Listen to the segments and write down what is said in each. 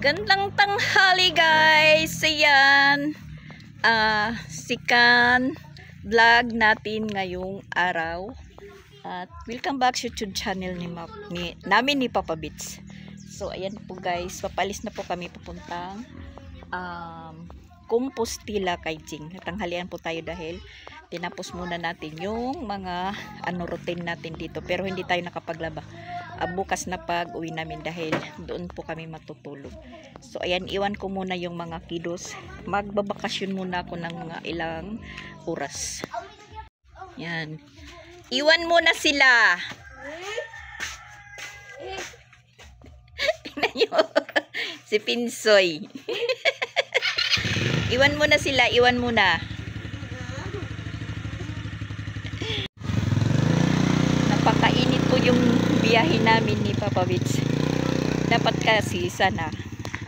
Gandang tanghali guys. Ayan. Sikan vlog natin ngayong araw. At welcome back sa YouTube channel namin ni Papa Bits. So ayan po guys, papalis na po kami papuntang Compostela kay Jing. Tanghalian po tayo dahil tinapos muna natin yung mga routine natin dito. Pero hindi tayo nakapaglaba. Bukas na pag uwi namin dahil doon po kami matutulog. So ayan, iwan ko muna yung mga kiddos. Magbabakasyon muna ako ng mga ilang oras. Yan. Iwan muna sila. Tingnan nyo. Si Pinsoy. Iwan muna sila. Iwan muna. Napakainit po yung biyahe namin ni Papa Bits. Dapat kasi sana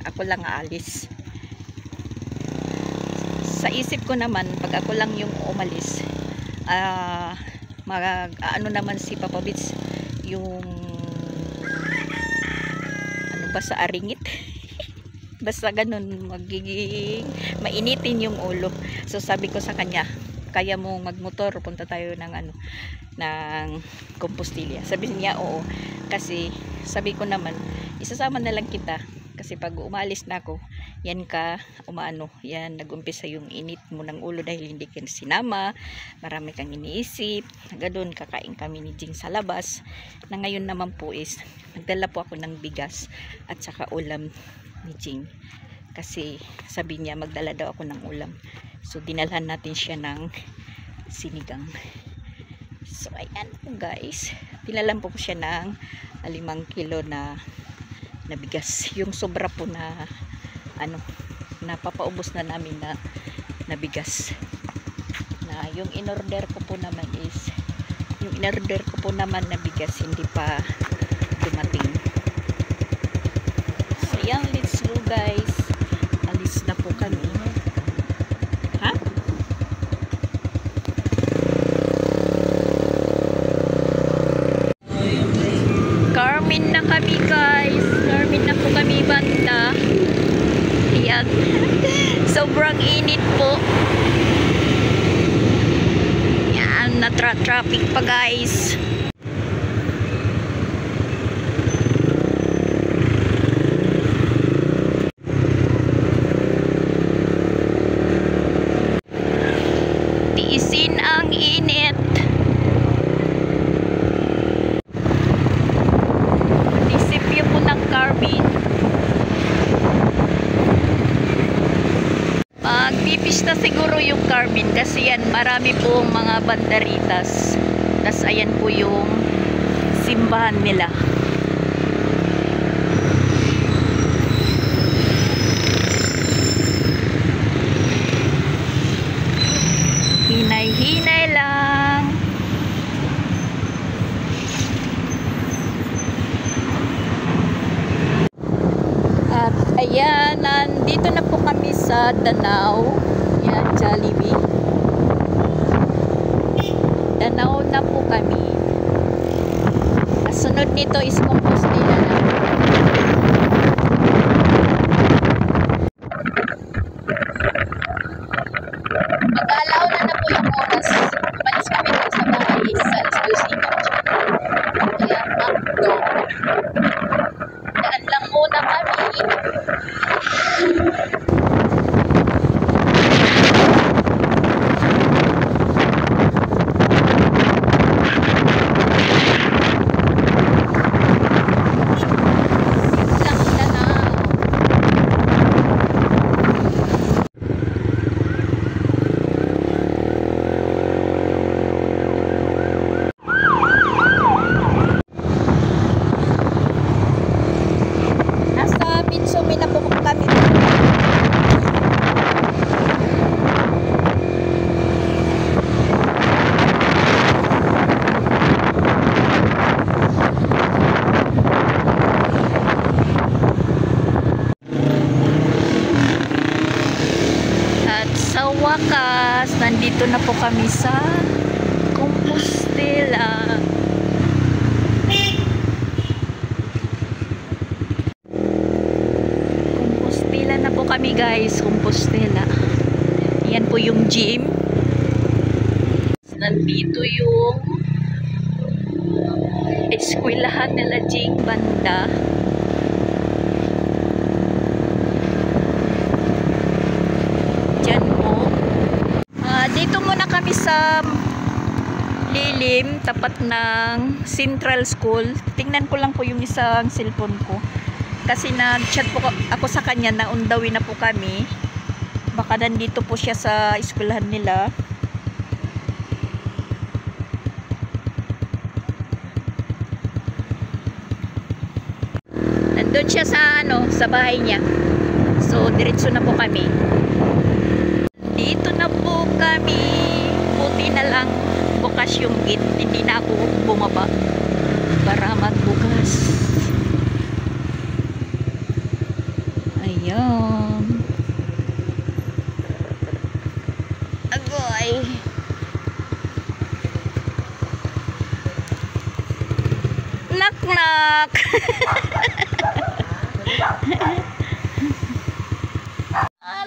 ako lang aalis. Sa isip ko naman, pag ako lang yung umalis, ano naman si Papa Bits, yung ano ba sa aringit? Basta ganun, magiging mainitin yung ulo. So sabi ko sa kanya, kaya mo magmotor, punta tayo ng ng Compostela. Sabi niya oo, kasi sabi ko naman isasama na lang kita kasi pag umalis na ako, yan ka yan nagumpisa yung init mo ng ulo dahil hindi ka sinama, marami kang iniisip, ganoon. Kakain kami ni Jing sa labas, na ngayon naman po is nagdala po ako ng bigas at saka ulam ni Jing kasi sabi niya magdala daw ako ng ulam. So dinalhan natin siya ng sinigang. So ayan po guys, dinalan po ko siya ng 5 kilo na bigas. Yung sobra po na napapaubos na namin na bigas. Na yung in-order ko po naman is na bigas hindi pa dumating. So ayan, let's go guys. Alis na po kami. Carmen na kami guys. Carmen na po kami banda. Yan. Sobrang init po. Yan. Traffic pa guys. Tiisin ang init. Magpipista siguro yung Carmen kasi yan marami pong mga banderitas. Tas ayan po yung simbahan nila. Hinay-hinay lang. At ayan, nandito na po kami sa Danau. Yan, Jollibee. Danau na po kami. Kasunod nito is Compostela na. Mag-alaw na po yung oras. Malis kami po sa bahay is alas 12:30. Ayan, Makdo. Daan lang muna kami. Wakas, nandito na po kami sa Compostela. kami guys, Compostela. Yan po yung gym. Nandito yung eskwelahan nila Jing banda. Diyan po. Dito muna kami sa lilim, tapat ng Central School. Tingnan ko lang po yung isang cellphone ko. Kasi nag-chat po ako sa kanya na on the way na po kami. Baka nandito po siya sa eskwelahan nila. Nandun siya sa sa bahay niya. So diretso na po kami. Dito na po kami. Buti na lang bukas yung gate. Hindi na ako bumaba para magbukas. Ayan. Agoy. Knock knock.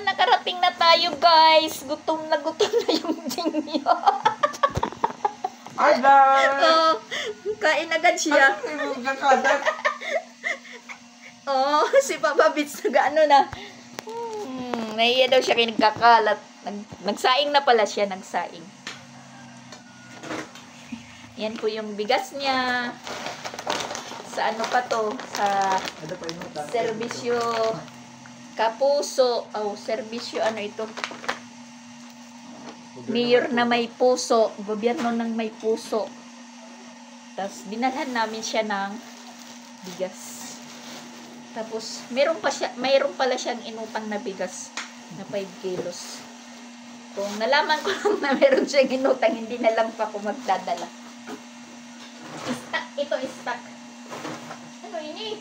Nakarating na tayo guys. Gutom na yung Jingyo. Ay, guys! Oh, kain agad siya. Oh, si Papa Bits nag-ano na. Nahiya daw siya kaya nagkakalat. Nagsaing na pala siya, nagsaing. Yan po yung bigas niya. Sa ano pa to? Sa serbisyo Kapuso. Oh, serbisyo ano ito? Mayor na may puso. Gobyerno ng may puso. Tapos dinalhan namin siya ng bigas. Tapos mayroon pala siyang inutang na bigas na 5 kilos. Kung nalaman ko lang na meron siyang inutang, hindi na lang pa ako magdadala. Stock. Ito stock. Ano ini?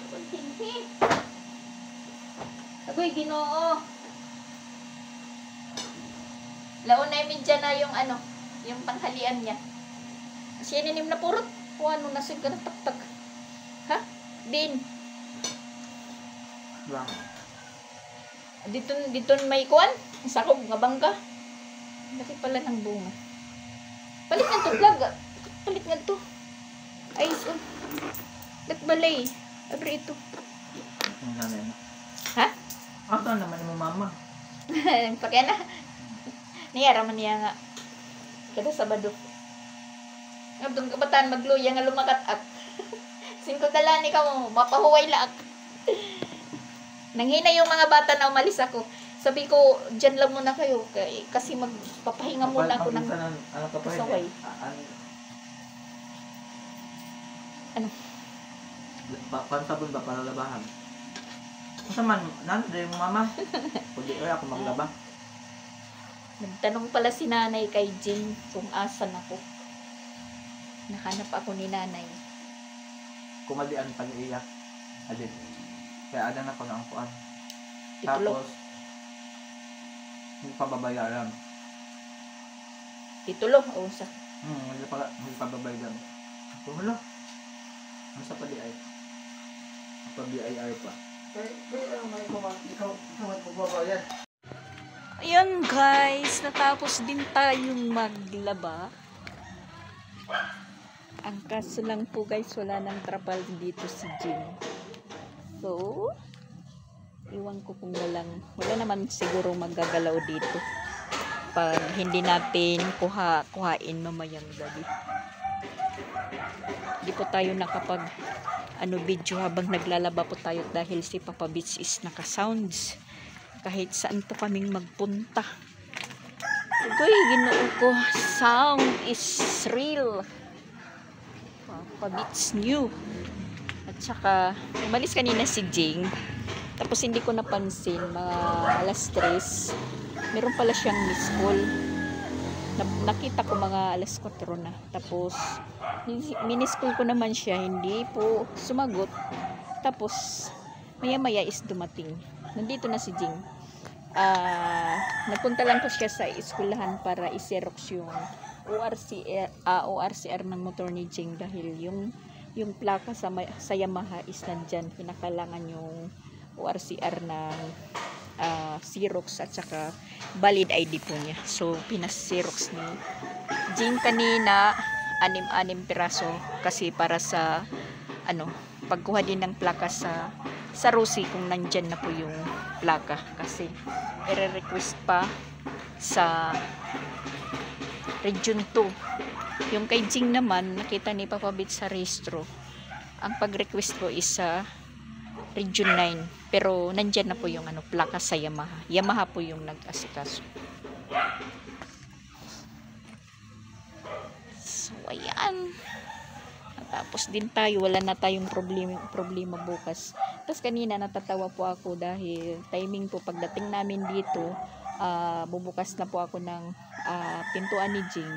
Kuntinhi. Agoy, Ginoo. Laon na yung dyan na yung tanghalian niya. Kasi ininim na purot. O ano, nasin ka na tak-tak. Ha? Din. Lang. Dito may kuwan. Sakog nga bangka. Laki pala ng bunga. Palit nga to, vlog. Palit nga to. Ay, so. Ba't balay? Abri ito. Ang nanay na. Ha? Asa naman mo mama? Pakya na. Niyara man niya nga. Kada Sabado. Abdong kabataan magluya nga lumakat-at. Singko kalani ka mo. Mapahuway laak. Nanghina yung mga bata na umalis ako. Sabi ko, dyan lang muna kayo. Kasi magpapahinga muna ako ng saway. Ano? Pansabon ba para labahan? Masa man, nanday mo mama? Pwede ako maglaba. Nagtanong pala si nanay kay Jing kung asan ako. Nahanap ako ni nanay. Kumalian pag-iiyak. Adit. Kaya adan ako na ang kuan. Titulo. Tapos, hindi pa babayaran. Titulo. O sa. Hindi pa babayaran. Kumulo. Ano sa padi-ay? Pa-BIR pa. Kaya ano ikaw magbabayad. Ayun guys, natapos din tayong maglaba. Ang kaso lang po guys, wala nang trapal dito si Jing. So, iwan ko kung wala naman siguro magagalaw dito. Pag hindi natin kuhain mamayang gabi. Hindi po tayo nakapag video habang naglalaba po tayo dahil si Papa Beach is naka-sounds. Kahit saan po kaming magpunta. Ugoy, Ginoo ko. Sound is real. Papa Beach new. At saka, umalis kanina si Jing. Tapos hindi ko napansin, mga alas 3. Meron pala siyang miss call. Nakita ko mga alas 4 na. Tapos, minis call ko naman siya. Hindi po sumagot. Tapos, maya-maya is dumating. Nandito na si Jing. Nagpunta lang ko siya sa eskwelahan para i-xerox yung ORCR ng motor ni Jing dahil yung plaka sa Yamaha is nandyan. Pinakailangan yung ORCR ng Xerox at saka valid ID po niya. So pinas-Xerox ni Jing kanina 6 piraso kasi para sa pagkuha din ng plaka sa Rusi kung nandyan na po yung plaka, kasi i-request pa sa Region 2. Yung kay Jing naman, nakita ni Papa Bit sa rehistro, ang pag-request po is sa Region 9, pero nandyan na po yung plaka sa Yamaha. Yamaha po yung nag-asikaso. So ayan, tapos din tayo, wala na tayong problema bukas. Tapos kanina natatawa po ako dahil timing po pagdating namin dito, bubukas na po ako ng pintuan ni Jing.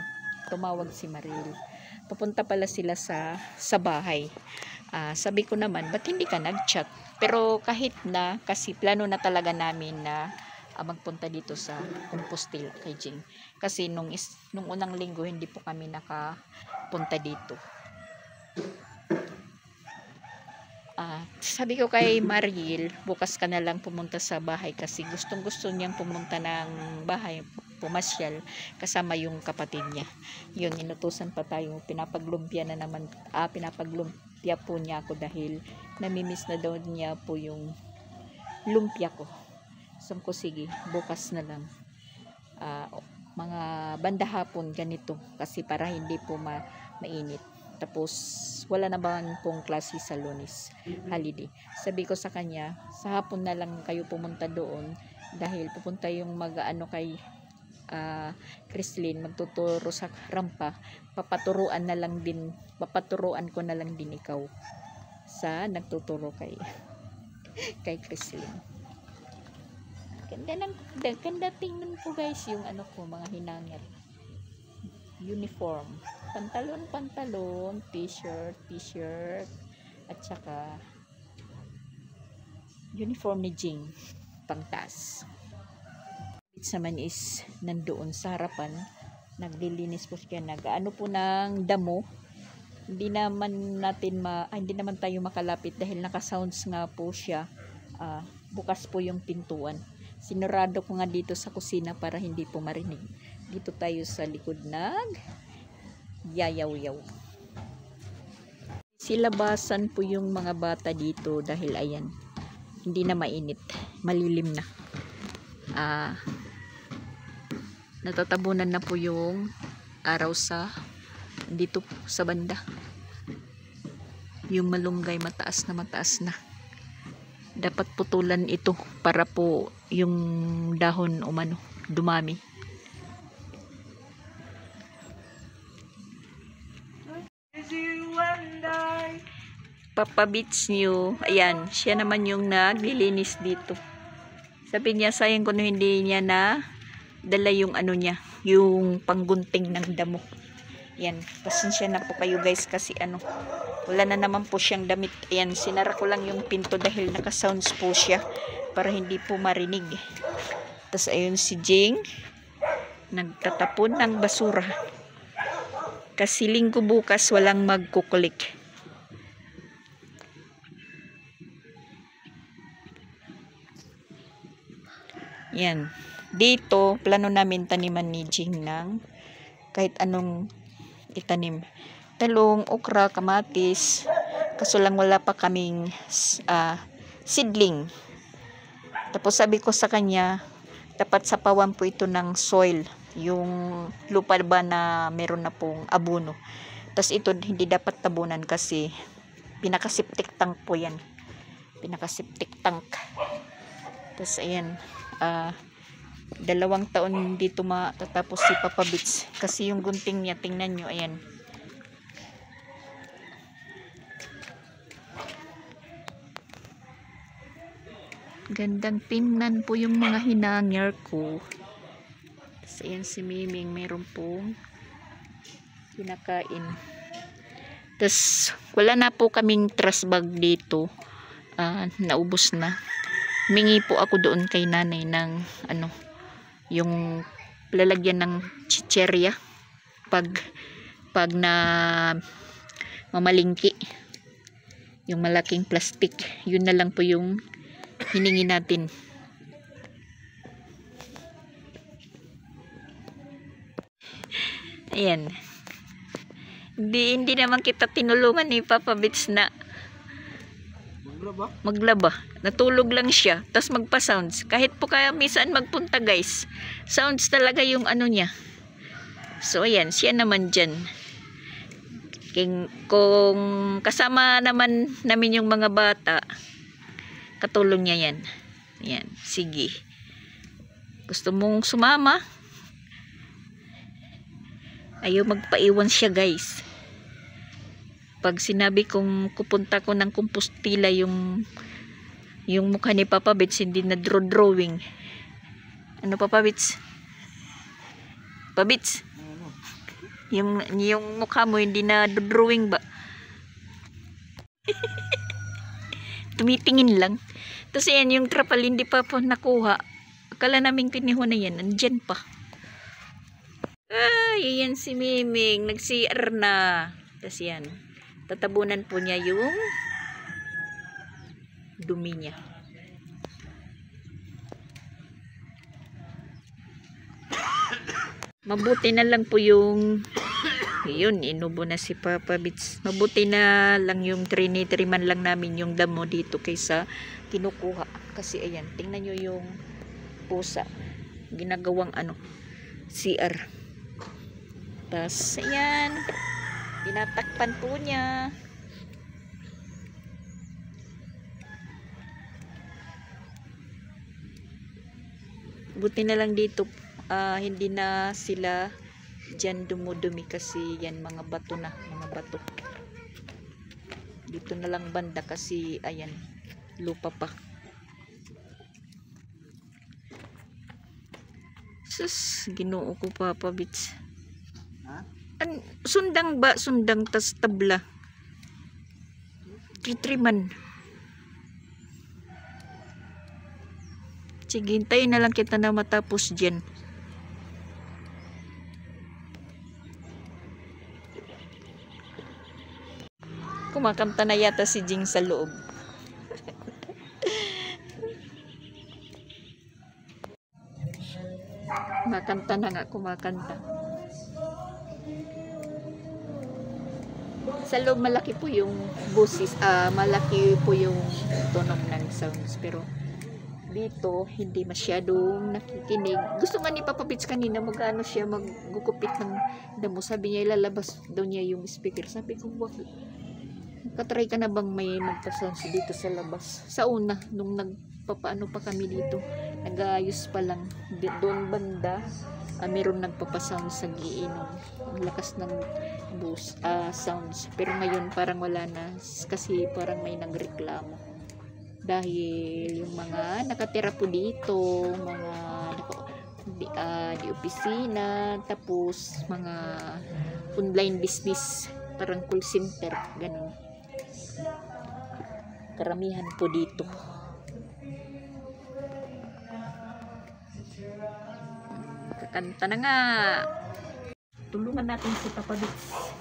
Tumawag si Maril, papunta pala sila sa bahay. Sabi ko naman, ba't hindi ka nag-chat? Pero kahit na, kasi plano na talaga namin na magpunta dito sa Compostela kay Jing, kasi nung unang linggo hindi po kami nakapunta dito. Sabi ko kay Maril, bukas ka na lang pumunta sa bahay kasi gustong-gusto niyang pumunta ng bahay, pumasyal kasama yung kapatid niya. Yun, inutusan pa tayo, pinapaglumpia po niya ako dahil namimiss na daw niya po yung lumpia ko. Sabi ko, sige, bukas na lang. Mga banda hapon ganito kasi para hindi po mainit. Tapos wala na ba pong klase sa Lunes, holiday. Sabi ko sa kanya, sa hapon na lang kayo pumunta doon dahil pupunta yung kay Chrislyn, magtuturo sa rampa. Papaturuan ko na lang din ikaw sa nagtuturo kay Chrislyn. Ganda tingnan po guys yung mga hinangit. Uniform, pantalon, t-shirt, at saka uniform ni Jing, pangtas. Naman is nandoon sa harapan, naglilinis po siya, po ng damo. Hindi naman tayo makalapit dahil naka-sounds nga po siya. Bukas po yung pintuan. Sinurado ko nga dito sa kusina para hindi po marinig. Dito tayo sa likod yayaw-yaw. Silabasan po yung mga bata dito dahil ayan, hindi na mainit, malilim na. Natatabunan na po yung araw dito sa banda. Yung malunggay mataas na. Dapat putulan ito para po yung dahon dumami. Papa Beats New, ayan, siya naman yung naglilinis dito. Sabi niya, sayang kung hindi niya na dala yung yung panggunting ng damo. Yan, pasensya na po kayo guys kasi wala na naman po siyang damit. Ayan, sinara ko lang yung pinto dahil naka-sounds po siya para hindi po marinig. Tapos ayun si Jing, nagtatapon ng basura. Kasi linggo bukas walang magkukulik. Yan. Dito, plano namin taniman ni Jing ng kahit anong itanim. Talong, okra, kamatis. Kaso lang wala pa kaming seedling. Tapos sabi ko sa kanya, dapat sapawan po ito ng soil. Yung lupa ba na meron na pong abono. Tapos ito hindi dapat tabunan kasi pinaka-septic tank po yan. Pinaka-septic tank. Tapos ayan, 2 taon dito matatapos si Papa Bits kasi yung gunting niya, tingnan nyo, ayan. Gandang tingnan po yung mga hinangir ko. Tapos ayan si Miming, meron pong kinakain. Tapos wala na po kaming trash bag dito, naubos na. Humingi po ako doon kay nanay ng yung lalagyan ng chicherya pag na mamalingki, yung malaking plastic, yun na lang po yung hiningi natin. Ayan. Hindi naman kita tinulungan ni Papa Bits na maglaba. Natulog lang siya. Tapos magpa-sounds. Kahit po kaya minsan magpunta guys. Sounds talaga yung ano niya. So ayan. Siya naman dyan. Kung kasama naman namin yung mga bata, katulong niya yan. Ayan. Sige. Gusto mong sumama? Ayaw magpaiwan siya guys. Pag sinabi kong kupunta ko ng Compostela yung mukha ni Papa Bits hindi na drawing. Ano Papa Bits? Papa Bits? Yung mukha mo hindi na drawing ba? Tumitingin lang. Tapos yan yung trapal hindi pa po nakuha. Akala naming pinihon na yan. Nandyan pa. Ay, yan si Miming. Nag-CR na. Tapos yan. Tatabunan po niya yung dumi niya. Mabuti na lang po yung yun, inubo na si Papa Bits. Mabuti na lang yung trinitiriman lang namin yung damo dito kaysa kinukuha. Kasi ayan, tingnan nyo yung pusa. Ginagawang ano, CR. Tas ayan, tinatakpan po niya. Buti na lang dito hindi na sila dyan dumudumi kasi yan mga bato na, mga bato. Dito na lang banda kasi ayan, lupa pa. Sus, Ginoo ko Papa Bits. Sundang ba? Sundang tas tabla. Tritriman. Sige, hintayin na lang kita na matapos dyan. Kumakanta na yata si Jing sa loob. Kumakanta na nga, kumakanta. Sa loob malaki po yung busis, malaki po yung tunog ng sounds, pero dito hindi masyadong nakikinig. Gusto nga ni Papa Bits kanina magano siya maggugupit ng damo, sabi niya ilalabas daw niya yung speaker. Sabi ko, wag, katry ka na bang may magpa-sounds dito sa labas? Sa una nung nagpapaano pa kami dito, nag-aayos pa lang doon banda, meron nagpapasound sa giinom. Ang lakas ng sounds. Pero ngayon parang wala na kasi parang may nagreklamo. Dahil yung mga nakatira po dito, mga di opisina, tapos mga online business, parang call center, ganun. Karamihan po dito. Kakanta na nga. Tulungan natin si Papa Bits.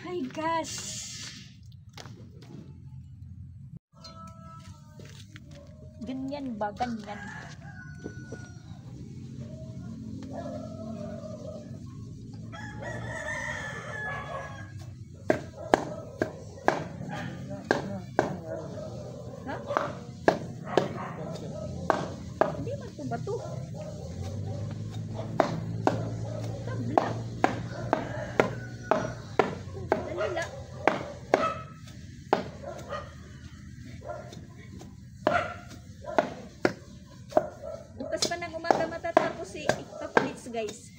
Ay, gas. Ganyan ba? Ganyan. Ha? Hindi man ito bato. Tabla. Dalila. Bukas pa ng umaga matatapos si Papa Litz, guys.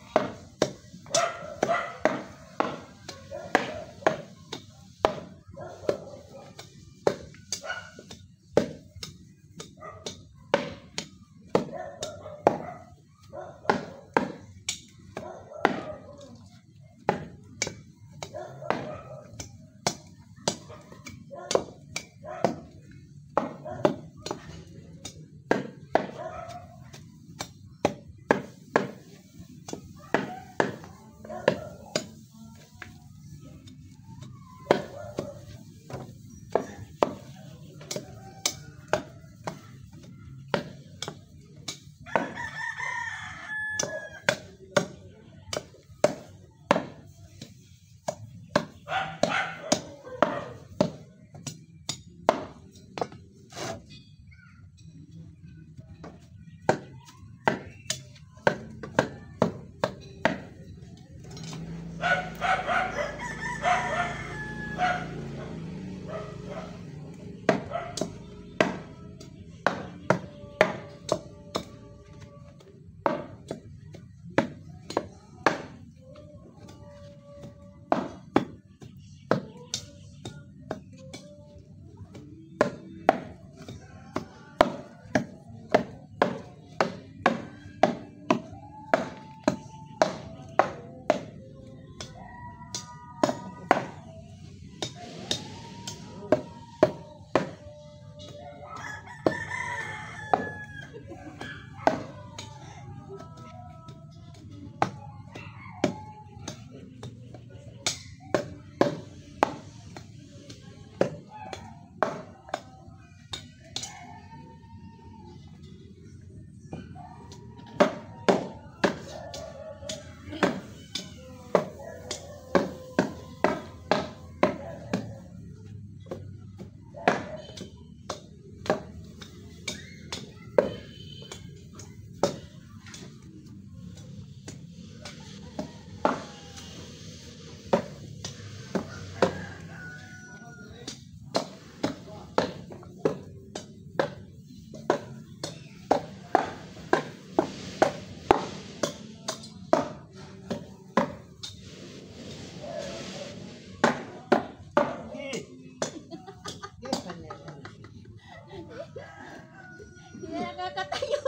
Hindi na nakakatayo.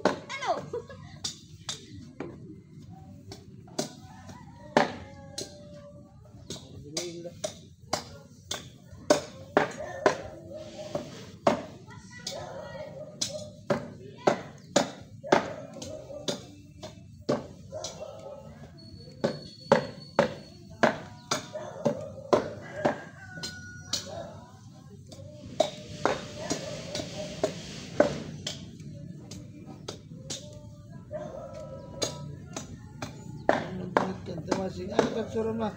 Ano? Masih ada suruh mah.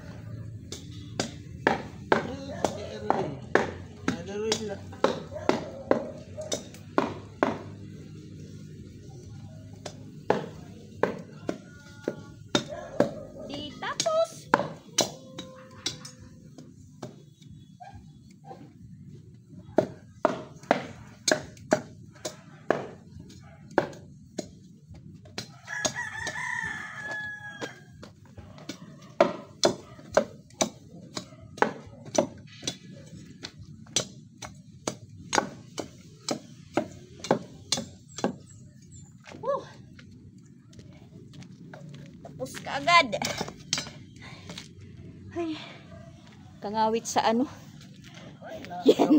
Ada lah. Ditapos. Tapos kaagad. Ay, kangawit sa ano. Yan.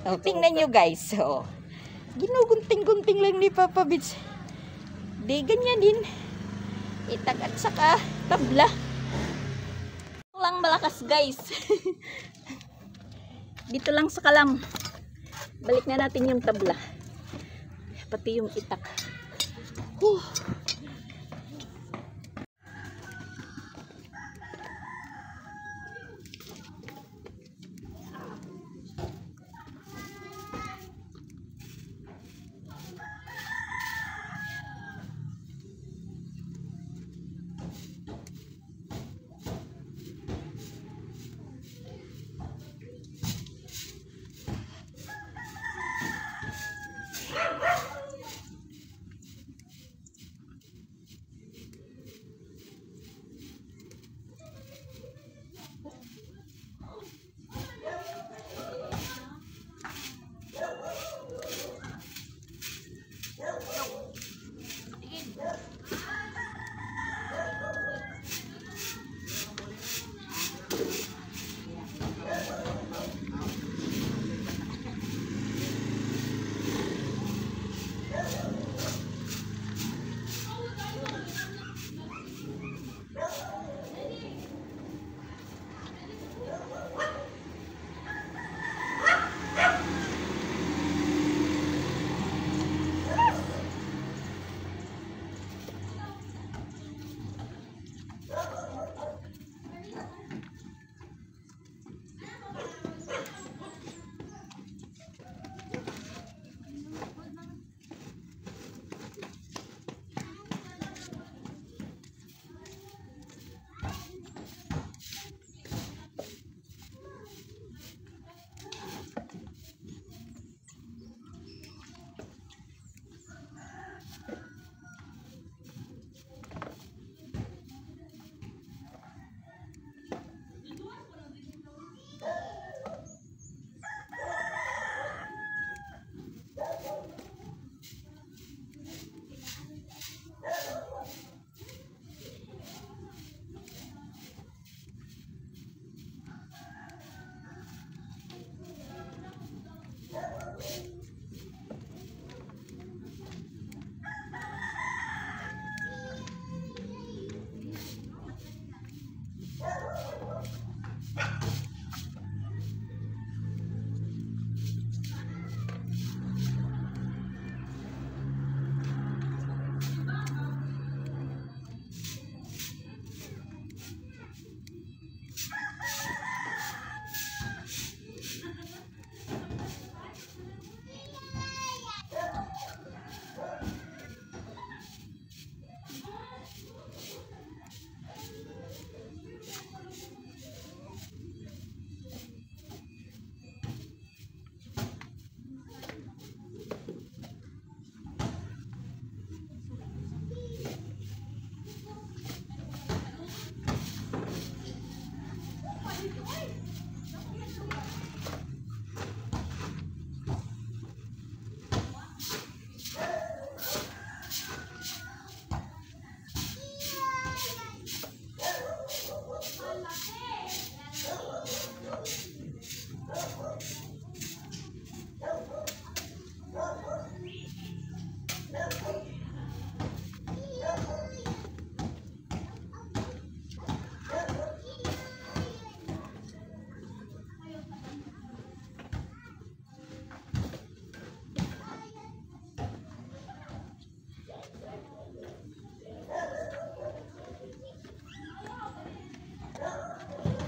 Oh, tingnan nyo guys. Oh. Ginugunting-gunting lang ni Papa Bits. Di ganyan din. Itag at saka tabla. Lang lang malakas guys. Dito lang sa kalam. Balik na natin yung tabla. Pati yung itak. Huh.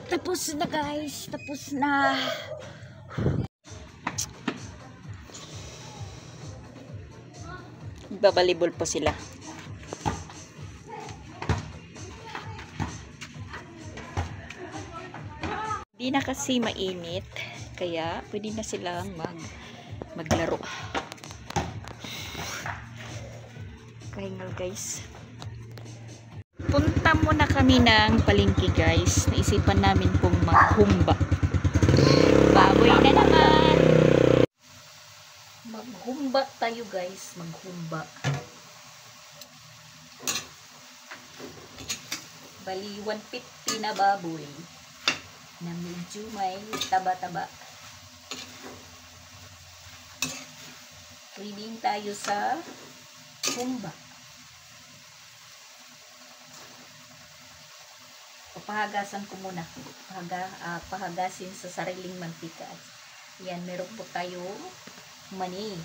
Tapos na guys, tapos na. Babalibol po sila. Di na kasi mainit, kaya pwede na silang maglaro. Kahingal guys. Punta muna kami ng palengke guys. Naisipan namin pong maghumba. Baboy na naman. Maghumba tayo guys. Maghumba. Bali 150 na baboy. Na medyo may taba-taba. Reading tayo sa humba. Papahagasan ko muna. Pahagasin sa sariling mantika. Yan, meron po tayo mani.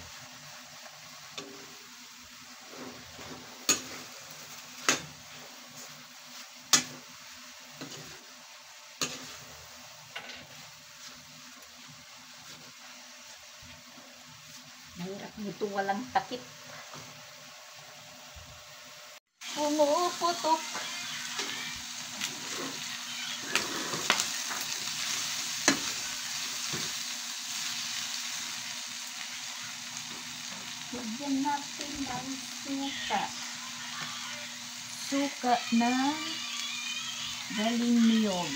Mahirap nito walang takip. Pumuputok. Lagyan natin ng suka. Suka ng galing niyog.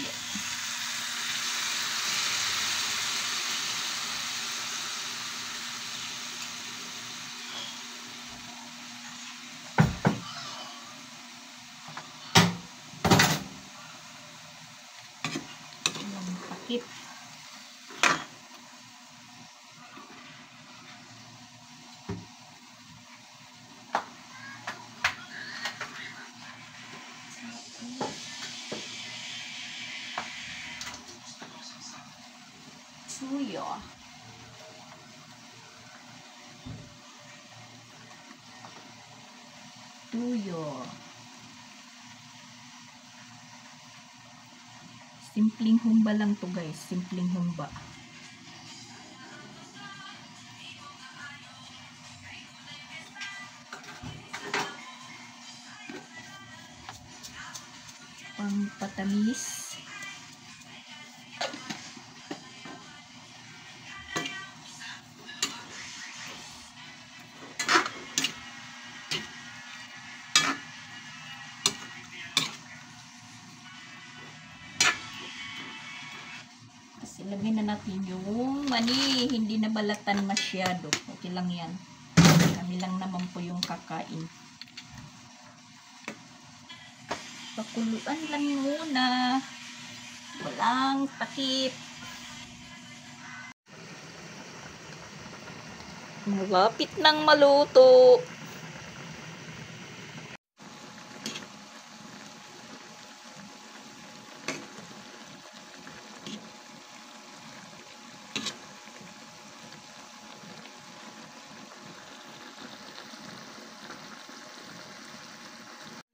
Takip. Suyo. Tuyo. Simpleng humba lang to guys. Simpleng humba. Pangpatamis. Ilagay na natin yung mani, hindi na balatan masyado. Okay lang yan. Kami lang naman po yung kakain. Pakuluan lang muna. Walang takip. Malapit nang maluto.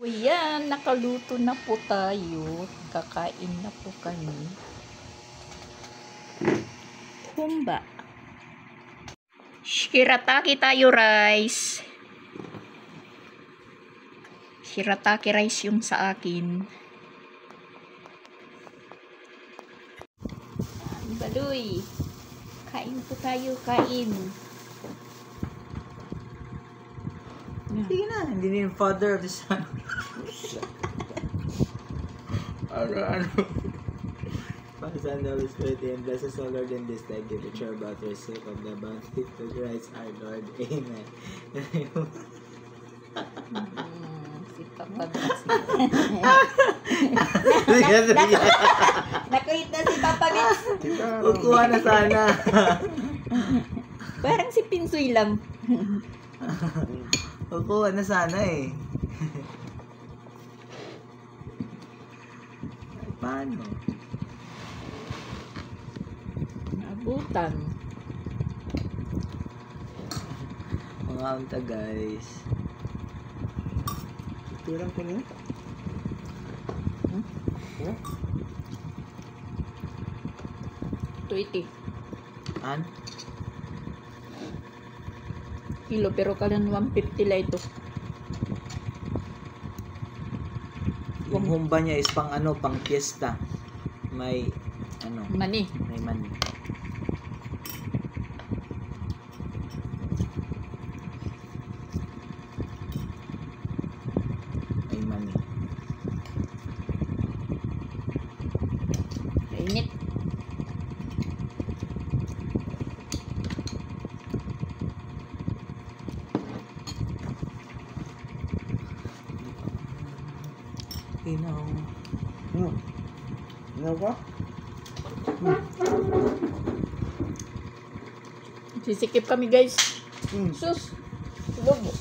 O yan, nakaluto na po tayo. Kakain na po kami. Humba. Shirataki tayo rice. Shirataki rice yung sa akin. Baloy. Kain po tayo, kain. Sige na, hindi na yung father of the son. Ano? Father, Son, Holy Spirit, and bless us, O Lord, in this day, give it your about your sake of the bounty to Christ our Lord. Amen. Si Papa Vince. Sige. Nakuhit na si Papa Vince. Kukuha na sana. Parang si Pinsoy lang. Kukuha na sana eh. Paano? Naabutan. Mga unta guys. Turang ko niya? Oh? 280 An? kilo pero kalan 150 lang ito. Yung humba niya is pang ano, pang fiesta. May ano, Mani. may mani. May mani. Init. Inaw. Ano ba? Sisikip kami guys. Sus. Lobo.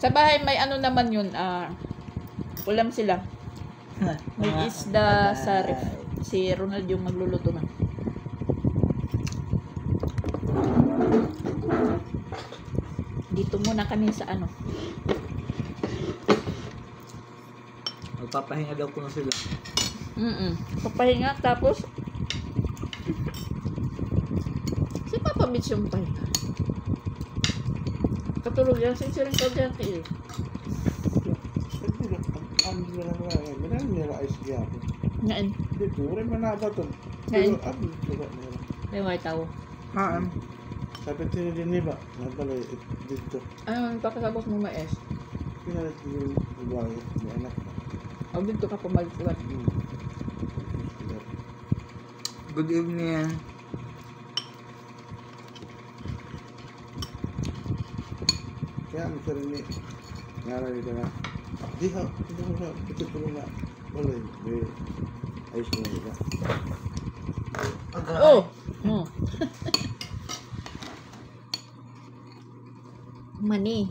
Sa bahay may ano naman yun, ulam sila. May isda sa ref. Si Ronald yung magluluto na. Dito muna kami sa ano. Magpapahinga daw ko na sila. Papahinga tapos si Papa Mitch yung pahinga. Katulog yan, sinsiring ka dyan eh. Ang bilang na eh. Minang nila ayos kaya ako. Ngayon, Dito, rin manaba to. Ngayon. Pero, abis ko nila. may white tao. Sabi sila din niba. Nabala dito. Ano, pakasabos mo mais? Pinalit yung babae. May anak. O dito ka pumalit-ulat. Good evening. Kaya ang sarili ni ngaral dito na. Di ha, hindi ko na, ito ko na. Wala yun. Ayos ko na nila. Oh! Mani.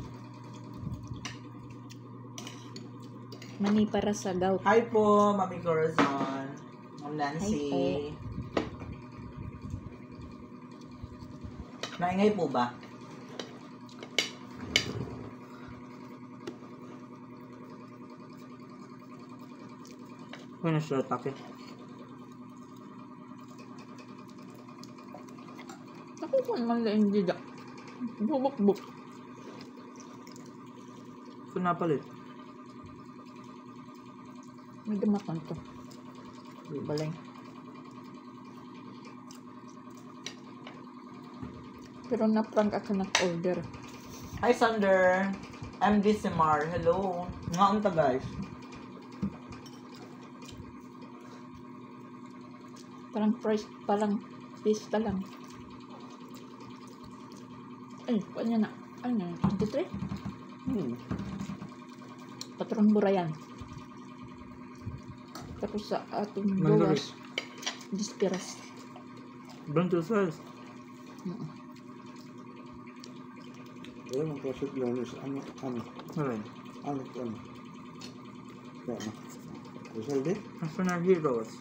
Mani para sa gout. Hi po, Mami Corazon. Ma'am Nancy. Hi po. Naingay po ba? Ano na siya atake? Ako po naman lang hindi da. Bubuk-buk. Ito napalit. May damakan to. Balay. Pero na-prank ako nag-order. Hi Sander. MD Simar. Hello. Nga unta guys. Parang price, parang pista lang. Ay, kanya na. Ano yan? 23? Patron Burayan. Tapos sa atong Mandali. gawas, disperas. Bronto size. Pero ang process lang is ano. Alright. Ano. Kaya na. Rizal din? National Heroes.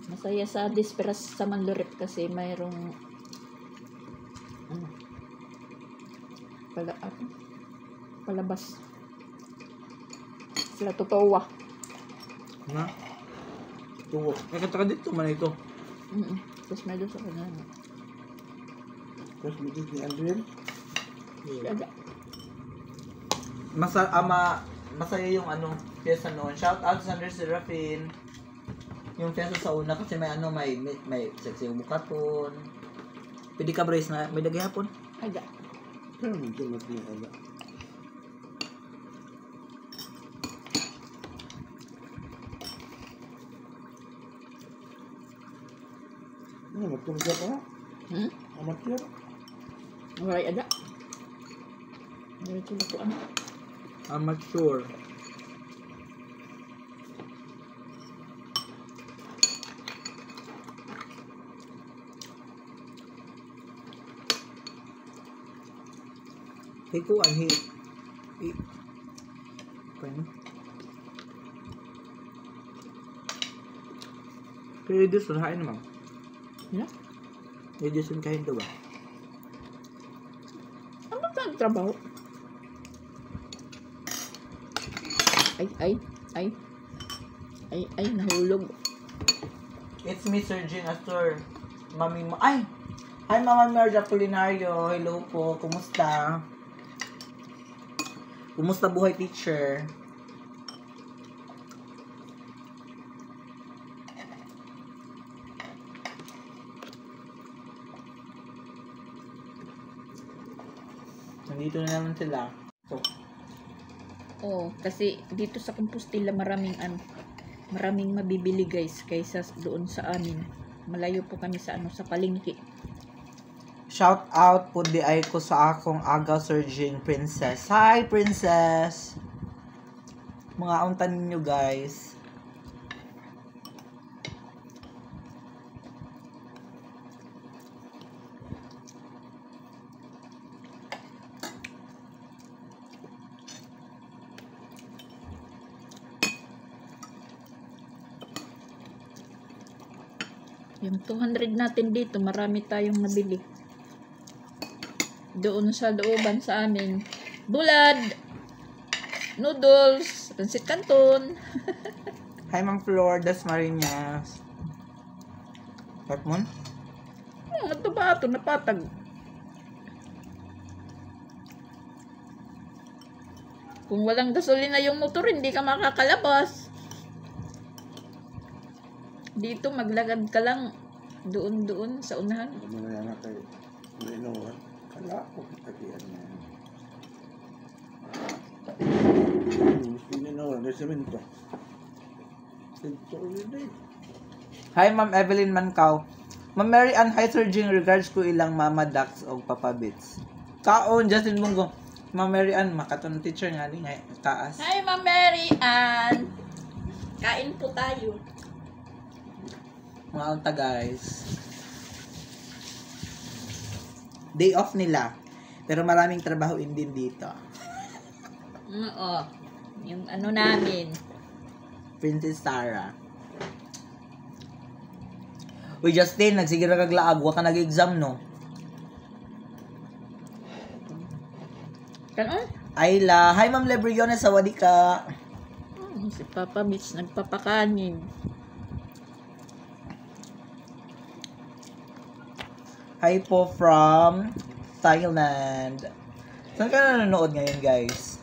Masaya sa disperas sa Manlurit kasi mayroong palabas. Sila totoo. Na? Tuwo. Nakataka dito man ito. Tapos may doon sa kanya. Tapos bigit ni Adrian. Ada. Masaya yung ano, fiesta noon. Shout out sa Sander Serafin. Yung fiesta sa una kasi may sexy yung bukaton. Pwede ka brace na may lagay hapon. Ada. Pero medyo mas may ala. Ano, magkumisa pa na? Amat yan. Wala ada. Wala ito ko ano. I'm not sure. Hikuan Paano? Pero reduce na kain naman. Ano? Reduce yung kain daw ba? Ano ka ang trabaho? Ay, nahulog. It's me, Sir Jean Astor. Hi, Mama Merja Culinario. Hello po. Kumusta? Kumusta buhay, teacher? Nandito na naman sila. So, Kasi dito sa Compostela maraming mabibili guys kaysa doon sa amin. Malayo po kami sa sa palengke. shout out po di ay ko sa akong agaw surging princess. Hi, princess! Mga untan ninyo, guys. Yung 200 natin dito, marami tayong nabili. Doon sa looban sa amin. Bulad, noodles, pansit canton. Hi, Ma'am Flor, Das Marinas. What mo? Ito ba ito? Napatag. Kung walang gasolina yung motor, hindi ka makakalabas. Dito, maglagad ka lang doon sa unahan. Ano na yan kay Linoa? Kala ko kitakian na yan. Gusto Linoa, may semento. Semento yun eh. Hi, Ma'am Evelyn Mancaw. Ma'am Mary Ann, hi Sir Jing, regards ko ilang Mama Dax o Papa Bits. Kaon, Justin Bungo. Ma'am Mary Ann, makaton teacher nga din, taas. Hi, Ma'am Mary Ann. Kain po tayo. Mga unta guys. Day off nila. Pero maraming trabaho din dito. Oo. Yung ano namin. Princess Sarah. Uy, Justin, nagsigira kaglaag. Huwag ka nag-exam, no? Kanon? Ayla. Hi, Ma'am Lebriones. Sawadi ka. Si Papa Mitch nagpapakanin. Hi po from Thailand. Saan ka nanonood ngayon, guys?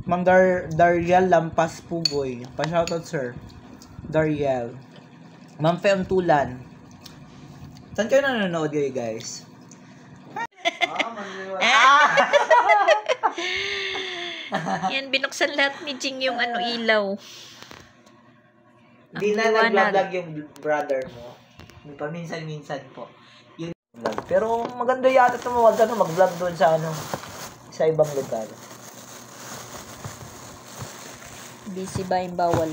Ma'am Dariel Lampas Pugoy. Pa-shoutout, sir. Dariel. Ma'am Fem Tulan. Saan kayo nanonood kayo, guys? Yan, binuksan lahat ni Jing yung ano ilaw. Hindi Ang na liwanag. nag-vlog yung brother mo. Paminsan-minsan po. Yung vlog. Pero maganda yata ito mo. Huwag ka na mag-vlog doon sa ano, sa ibang lugar. Busy ba yung bawal?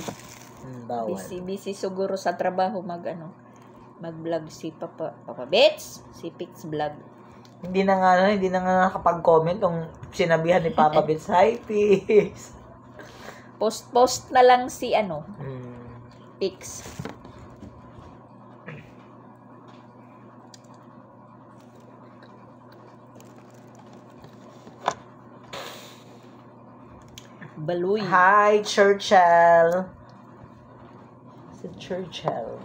Bawal. Busy siguro sa trabaho mag-vlog si Papa Bits, si Pix Vlog. Hindi na nga nakapag-comment kung sinabihan ni Papa Bits, hi, Pix. Post na lang si Pix. Baloy. Hi, Churchill. Si Churchill.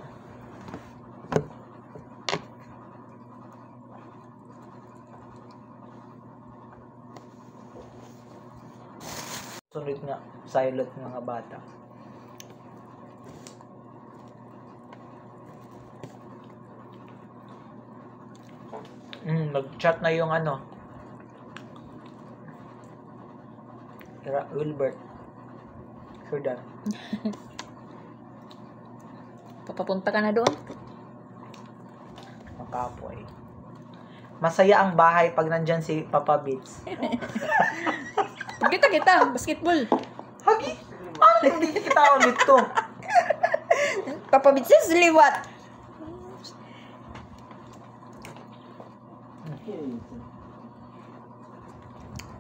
Sunod nga, silent mga bata. Nag-chat na yung Wilbert. Sure done. Papapunta ka na doon? Makapoy. Masaya ang bahay pag nandyan si Papa Bits. Kita, basketball. Hagi! Hindi kita ulit to. Papa Bits is liwat.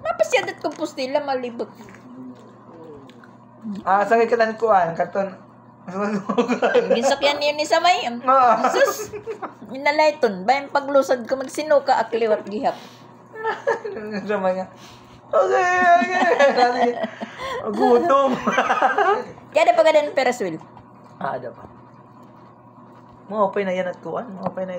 Mapasyadat ko po nila malibot. Sagay ka kuan katon. Ginsakyan yun ni Samay. Sus! Minalayton. Bayan paglusad ko magsinuka akliwat gihap. Sama niya. Okay. Gutom. Kaya da pa ka din Ferris wheel. Ada pa. Mo open na yan at kuan. Mo open na